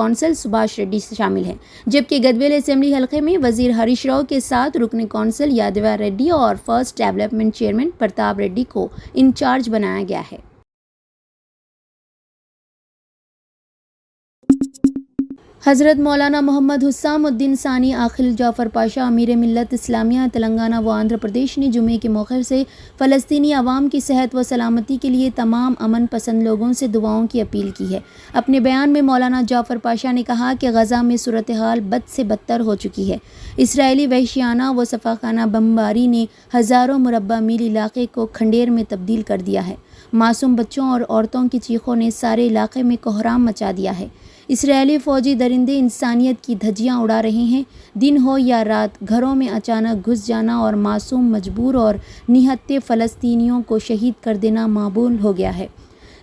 Council سبھاش ready شامل ہیں، جبکہ گدویل اسمبلی حلقے میں وزیر ہریش راؤ کے ساتھ رکن کونسل یادیوا ریڈی اور first development chairman Pratap ready کو انچارج بنایا گیا ہے۔ حضرت مولانا محمد حسام الدین ثانی عاقل جعفر پاشا امیر ملت اسلامیہ تلنگانہ و آندھرا پردیش نے جمعے کے موقع سے فلسطینی عوام کی صحت و سلامتی کے لیے تمام امن پسند لوگوں سے دعاؤں کی اپیل کی ہے۔ اپنے بیان میں مولانا جعفر پاشا نے کہا کہ غزہ میں صورتحال بد سے بدتر ہو چکی ہے۔ اسرائیلی وحشیانہ و سفاکانہ بمباری نے ہزاروں مربع میل علاقے کو کھنڈیر میں تبدیل کر دیا ہے۔ معصوم بچوں اور عورتوں کی چیخوں نے سارے علاقے میں کوہرام مچا دیا ہے۔ اسرائیلی فوجی درندے انسانیت کی دھجیاں اڑا رہے ہیں۔ دن ہو یا رات، گھروں میں اچانک گھس جانا اور معصوم، مجبور اور نہتے فلسطینیوں کو شہید کر دینا معمول ہو گیا ہے۔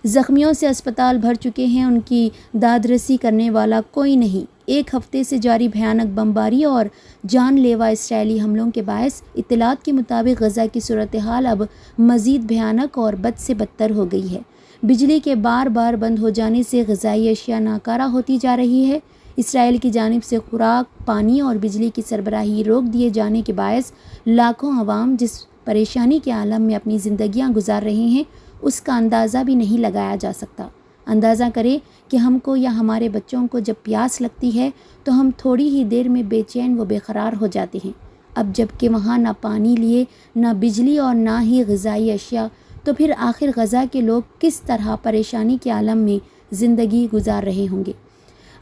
زخمیوں سے اسپتال بھر چکے ہیں، ان کی دادرسی کرنے والا کوئی نہیں۔ ایک ہفتے سے جاری بھیانک بمباری اور جان لیوا اسرائیلی حملوں کے باعث اطلاعات کے مطابق غزہ کی صورتحال اب مزید بھیانک اور بد سے بدتر ہو گئی ہے۔ بجلی کے بار بار بند ہو جانے سے غذائی اشیاء ناکارہ ہوتی جا رہی ہے۔ اسرائیل کی جانب سے خوراک، پانی اور بجلی کی سربراہی روک دیے جانے کے باعث لاکھوں عوام جس پریشانی کے عالم میں اپنی زندگیاں گزار رہے ہیں، اس کا اندازہ بھی نہیں لگایا جا سکتا۔ اندازہ کریں کہ ہم کو یا ہمارے بچوں کو جب پیاس لگتی ہے تو ہم تھوڑی ہی دیر میں بے چین و بے قرار ہو جاتے ہیں۔ اب جب کہ وہاں نہ پانی لیے، نہ بجلی اور نہ ہی غذائی اشیاء، تو پھر آخر غزہ کے لوگ کس طرح پریشانی کے عالم میں زندگی گزار رہے ہوں گے۔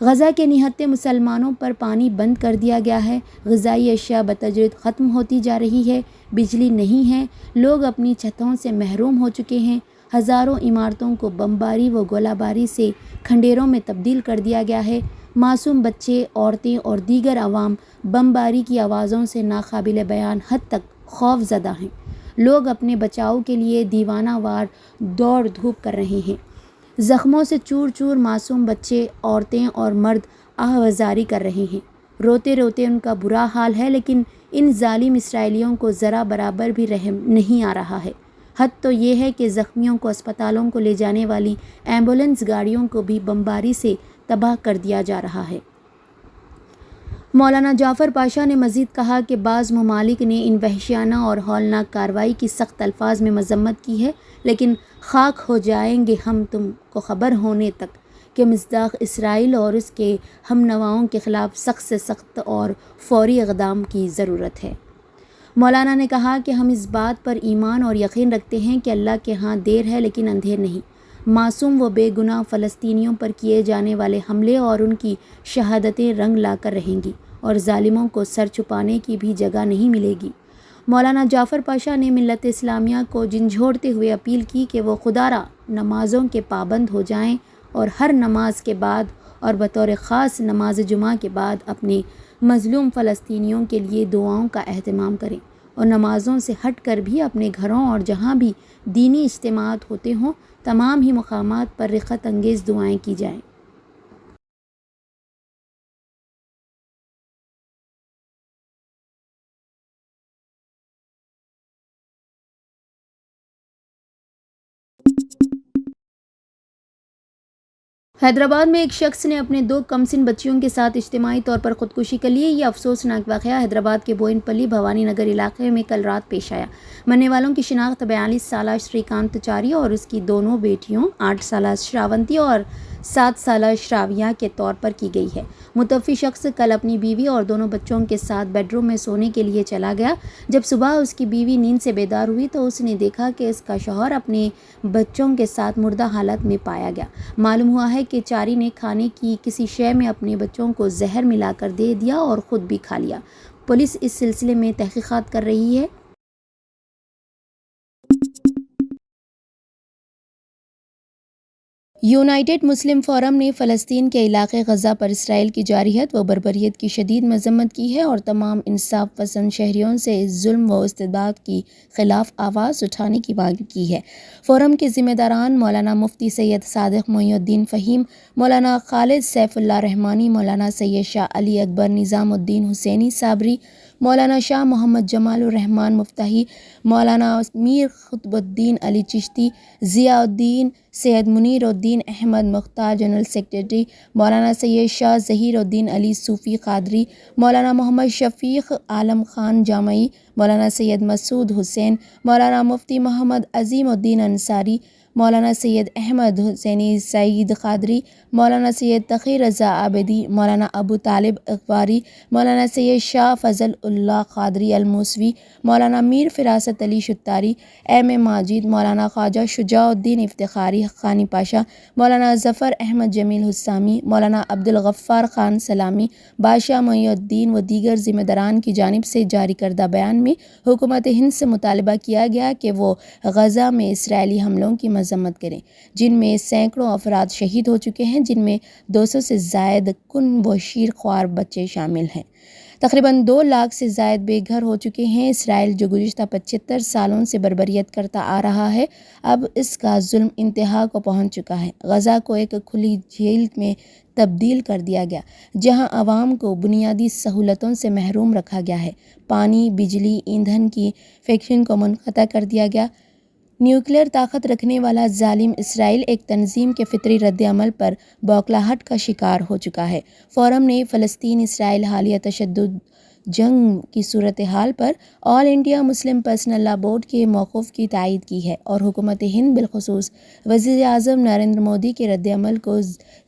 غزہ کے نہتے مسلمانوں پر پانی بند کر دیا گیا ہے، غذائی اشیاء بتدریج ختم ہوتی جا رہی ہے، بجلی نہیں ہے، لوگ اپنی چھتوں سے محروم ہو چکے ہیں، ہزاروں عمارتوں کو بمباری و گولہ باری سے کھنڈیروں میں تبدیل کر دیا گیا ہے۔ معصوم بچے، عورتیں اور دیگر عوام بمباری کی آوازوں سے ناقابل بیان حد تک خوف زدہ ہیں۔ لوگ اپنے بچاؤ کے لیے دیوانہ وار دوڑ دھوپ کر رہے ہیں۔ زخموں سے چور چور معصوم بچے، عورتیں اور مرد آہوازاری کر رہے ہیں۔ روتے روتے ان کا برا حال ہے، لیکن ان ظالم اسرائیلیوں کو ذرا برابر بھی رحم نہیں آ رہا ہے۔ حد تو یہ ہے کہ زخمیوں کو اسپتالوں کو لے جانے والی ایمبولینس گاڑیوں کو بھی بمباری سے تباہ کر دیا جا رہا ہے۔ مولانا جعفر پاشا نے مزید کہا کہ بعض ممالک نے ان وحشیانہ اور ہولناک کارروائی کی سخت الفاظ میں مذمت کی ہے، لیکن خاک ہو جائیں گے ہم تم کو خبر ہونے تک کہ مصداق اسرائیل اور اس کے ہم نواؤں کے خلاف سخت سے سخت اور فوری اقدام کی ضرورت ہے۔ مولانا نے کہا کہ ہم اس بات پر ایمان اور یقین رکھتے ہیں کہ اللہ کے ہاں دیر ہے لیکن اندھیر نہیں۔ معصوم و بے گناہ فلسطینیوں پر کیے جانے والے حملے اور ان کی شہادتیں رنگ لا کر رہیں گی اور ظالموں کو سر چھپانے کی بھی جگہ نہیں ملے گی۔ مولانا جعفر پاشا نے ملت اسلامیہ کو جھنجھوڑتے ہوئے اپیل کی کہ وہ خدارہ نمازوں کے پابند ہو جائیں اور ہر نماز کے بعد اور بطور خاص نماز جمعہ کے بعد اپنے مظلوم فلسطینیوں کے لیے دعاؤں کا اہتمام کریں اور نمازوں سے ہٹ کر بھی اپنے گھروں اور جہاں بھی دینی اجتماعات ہوتے ہوں تمام ہی مقامات پر رقت انگیز دعائیں کی جائیں۔ حیدرآباد میں ایک شخص نے اپنے 2 کمسن بچیوں کے ساتھ اجتماعی طور پر خودکشی کر لی ہے۔ یہ افسوسناک واقعہ حیدرآباد کے بوئن پلی بھوانی نگر علاقے میں کل رات پیش آیا۔ مرنے والوں کی شناخت 42 سالہ شری کانت چاری اور اس کی دونوں بیٹیوں 8 سالہ شراونتی اور 7 سالہ شراویہ کے طور پر کی گئی ہے۔ متوفی شخص کل اپنی بیوی اور دونوں بچوں کے ساتھ بیڈ روم میں سونے کے لیے چلا گیا۔ جب صبح اس کی بیوی نیند سے بیدار ہوئی تو اس نے دیکھا کہ اس کا شوہر اپنے بچوں کے ساتھ مردہ حالت میں پایا گیا۔ معلوم ہوا ہے کہ چاری نے کھانے کی کسی شے میں اپنے بچوں کو زہر ملا کر دے دیا اور خود بھی کھا لیا۔ پولیس اس سلسلے میں تحقیقات کر رہی ہے۔ یونائیٹڈ مسلم فورم نے فلسطین کے علاقے غزہ پر اسرائیل کی جارحیت و بربریت کی شدید مذمت کی ہے اور تمام انصاف پسند شہریوں سے اس ظلم و استبداد کی خلاف آواز اٹھانے کی مانگ کی ہے۔ فورم کے ذمہ داران مولانا مفتی سید صادق محی الدین فہیم، مولانا خالد سیف اللہ رحمانی، مولانا سید شاہ علی اکبر نظام الدین حسینی صابری، مولانا شاہ محمد جمال الرحمن مفتاحی، مولانا میر قطب الدین علی چشتی، ضیاء الدین سید منیر الدین احمد مختار جنرل سیکریٹری، مولانا سید شاہ ظہیر الدین علی صوفی قادری، مولانا محمد شفیق عالم خان جامعی، مولانا سید مسعود حسین، مولانا مفتی محمد عظیم الدین انصاری، مولانا سید احمد حسینی سعید قادری، مولانا سید تقی رضا عابدی، مولانا ابو طالب اقباری، مولانا سید شاہ فضل اللہ قادری الموسوی، مولانا میر فراست علی شتاری، ایم اے ماجد، مولانا خواجہ شجاع الدین افتخاری حقانی پاشا، مولانا ظفر احمد جمیل حسامی، مولانا عبدالغفار خان سلامی، بادشاہ معین الدین و دیگر ذمہ داران کی جانب سے جاری کردہ بیان میں حکومت ہند سے مطالبہ کیا گیا کہ وہ غزہ میں اسرائیلی حملوں کی مذمت کریں، جن میں سینکڑوں افراد شہید ہو چکے ہیں، جن میں 200 سے زائد کن و شیر خوار بچے شامل ہیں۔ تقریباً 2 لاکھ سے زائد بے گھر ہو چکے ہیں۔ اسرائیل جو گزشتہ 75 سالوں سے بربریت کرتا آ رہا ہے، اب اس کا ظلم انتہا کو پہنچ چکا ہے۔ غزہ کو ایک کھلی جیل میں تبدیل کر دیا گیا، جہاں عوام کو بنیادی سہولتوں سے محروم رکھا گیا ہے۔ پانی، بجلی، ایندھن کی فیکٹریوں کو منقطع کر دیا گیا۔ نیوکلیئر طاقت رکھنے والا ظالم اسرائیل ایک تنظیم کے فطری رد عمل پر بوکھلاہٹ کا شکار ہو چکا ہے۔ فورم نے فلسطین اسرائیل حالیہ تشدد جنگ کی صورتحال پر all India Muslim personal law board کے موقف کی تائید کی ہے اور حکومت ہند بالخصوص وزیر اعظم نریندر مودی کے رد عمل کو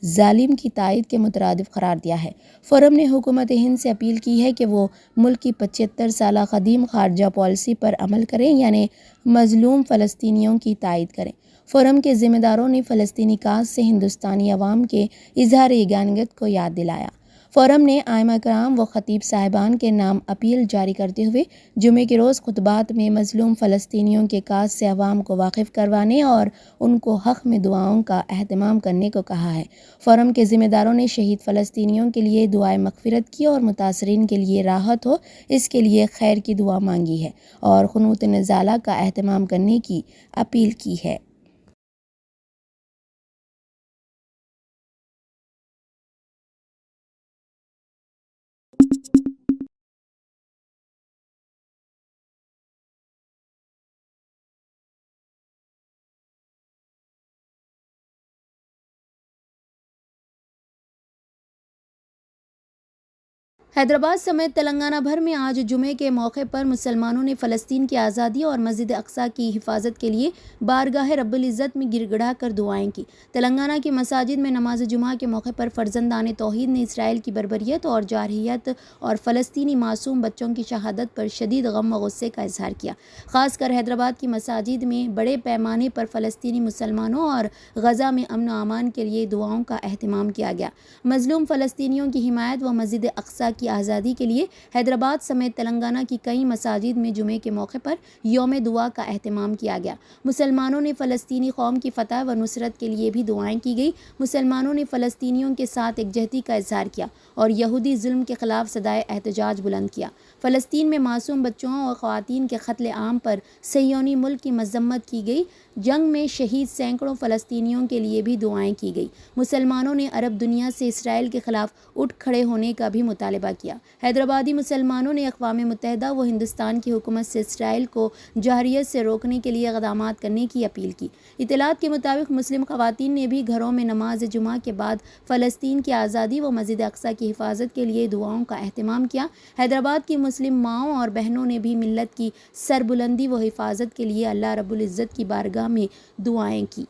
ظالم کی تائید کے مترادف قرار دیا ہے۔ فورم نے حکومت ہند سے اپیل کی ہے کہ وہ ملک کی 75 سالہ قدیم خارجہ پالیسی پر عمل کریں، یعنی مظلوم فلسطینیوں کی تائید کریں۔ فورم کے ذمہ داروں نے فلسطینی کاز سے ہندوستانی عوام کے اظہار یگانگت کو یاد دلایا۔ فورم نے ائمہ کرام و خطیب صاحبان کے نام اپیل جاری کرتے ہوئے جمعے کے روز خطبات میں مظلوم فلسطینیوں کے کاز سے عوام کو واقف کروانے اور ان کو حق میں دعاؤں کا اہتمام کرنے کو کہا ہے۔ فورم کے ذمہ داروں نے شہید فلسطینیوں کے لیے دعائے مغفرت کی اور متاثرین کے لیے راحت ہو، اس کے لیے خیر کی دعا مانگی ہے اور قنوت نزالہ کا اہتمام کرنے کی اپیل کی ہے۔ حیدرآباد سمیت تلنگانہ بھر میں آج جمعے کے موقع پر مسلمانوں نے فلسطین کی آزادی اور مسجد اقصیٰ کی حفاظت کے لیے بارگاہ رب العزت میں گر گڑا کر دعائیں کی۔ تلنگانہ کی مساجد میں نماز جمعہ کے موقع پر فرزندان توحید نے اسرائیل کی بربریت اور جارحیت اور فلسطینی معصوم بچوں کی شہادت پر شدید غم و غصے کا اظہار کیا۔ خاص کر حیدرآباد کی مساجد میں بڑے پیمانے پر فلسطینی مسلمانوں اور غزہ میں امن و امان کے لیے دعاؤں کا اہتمام کیا گیا۔ مظلوم فلسطینیوں کی حمایت و مسجد اقصیٰ کی آزادی کے لیے حیدرآباد سمیت تلنگانہ کی کئی مساجد میں جمعے کے موقع پر یوم دعا کا اہتمام کیا گیا۔ مسلمانوں نے فلسطینی قوم کی فتح و نصرت کے لیے بھی دعائیں کی گئی۔ مسلمانوں نے فلسطینیوں کے ساتھ یکجہتی کا اظہار کیا اور یہودی ظلم کے خلاف صدائے احتجاج بلند کیا۔ فلسطین میں معصوم بچوں اور خواتین کے قتل عام پر صہیونی ملک کی مذمت کی گئی۔ جنگ میں شہید سینکڑوں فلسطینیوں کے لیے بھی دعائیں کی گئی۔ مسلمانوں نے عرب دنیا سے اسرائیل کے خلاف اٹھ کھڑے ہونے کا بھی مطالبہ کیا۔ حیدرآبادی مسلمانوں نے اقوام متحدہ و ہندوستان کی حکومت سے اسرائیل کو جارحیت سے روکنے کے لیے اقدامات کرنے کی اپیل کی۔ اطلاعات کے مطابق مسلم خواتین نے بھی گھروں میں نماز جمعہ کے بعد فلسطین کی آزادی و مسجد اقصیٰ کی حفاظت کے لیے دعاؤں کا اہتمام کیا۔ حیدرآباد کی مسلم ماؤں اور بہنوں نے بھی ملت کی سربلندی و حفاظت کے لیے اللہ رب العزت کی بارگاہ میں دعائیں کی۔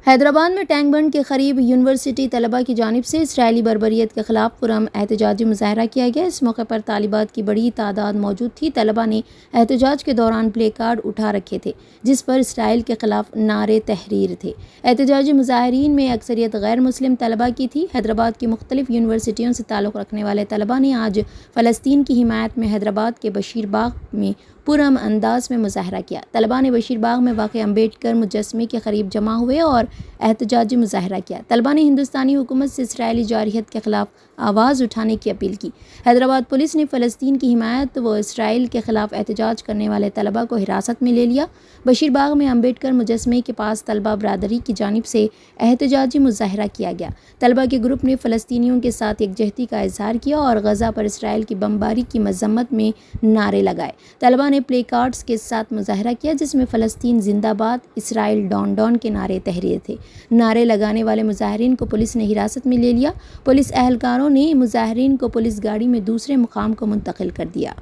حیدرآباد میں ٹینک بنڈ کے قریب یونیورسٹی طلبہ کی جانب سے اسرائیلی بربریت کے خلاف پرامن احتجاجی مظاہرہ کیا گیا۔ اس موقع پر طالبات کی بڑی تعداد موجود تھی۔ طلبہ نے احتجاج کے دوران پلے کارڈ اٹھا رکھے تھے جس پر اسرائیل کے خلاف نعرے تحریر تھے۔ احتجاجی مظاہرین میں اکثریت غیر مسلم طلبہ کی تھی۔ حیدرآباد کی مختلف یونیورسٹیوں سے تعلق رکھنے والے طلبہ نے آج فلسطین کی حمایت میں حیدرآباد کے بشیر باغ میں پرامن انداز میں مظاہرہ کیا۔ طلبہ نے بشیر باغ میں واقع امبیڈکر مجسمے کے قریب جمع ہوئے اور احتجاجی مظاہرہ کیا۔ طلبہ نے ہندوستانی حکومت سے اسرائیلی جارحیت کے خلاف آواز اٹھانے کی اپیل کی۔ حیدرآباد پولیس نے فلسطین کی حمایت و اسرائیل کے خلاف احتجاج کرنے والے طلبہ کو حراست میں لے لیا۔ بشیر باغ میں امبیڈکر مجسمے کے پاس طلبہ برادری کی جانب سے احتجاجی مظاہرہ کیا گیا۔ طلبہ کے گروپ نے فلسطینیوں کے ساتھ یکجہتی کا اظہار کیا اور غزہ پر اسرائیل کی بمباری کی مذمت میں نعرے لگائے۔ طلبہ نے پلے کارڈز کے ساتھ مظاہرہ کیا جس میں فلسطین زندہ باد، اسرائیل ڈاؤن ڈاؤن کے نعرے تحریر تھے۔ نعرے لگانے والے مظاہرین کو پولیس نے حراست میں لے لیا۔ پولیس اہلکاروں نے مظاہرین کو پولیس گاڑی میں دوسرے مقام کو منتقل کر دیا۔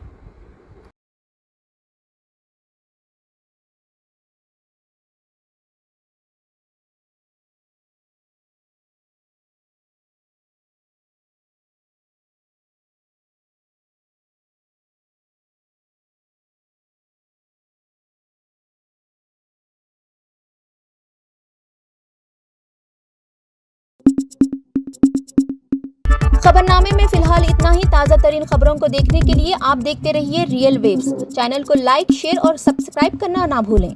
خبرنامے میں فی الحال اتنا ہی۔ تازہ ترین خبروں کو دیکھنے کے لیے آپ دیکھتے رہیے ریئل ویوز۔ چینل کو لائک، شیئر اور سبسکرائب کرنا نہ بھولیں۔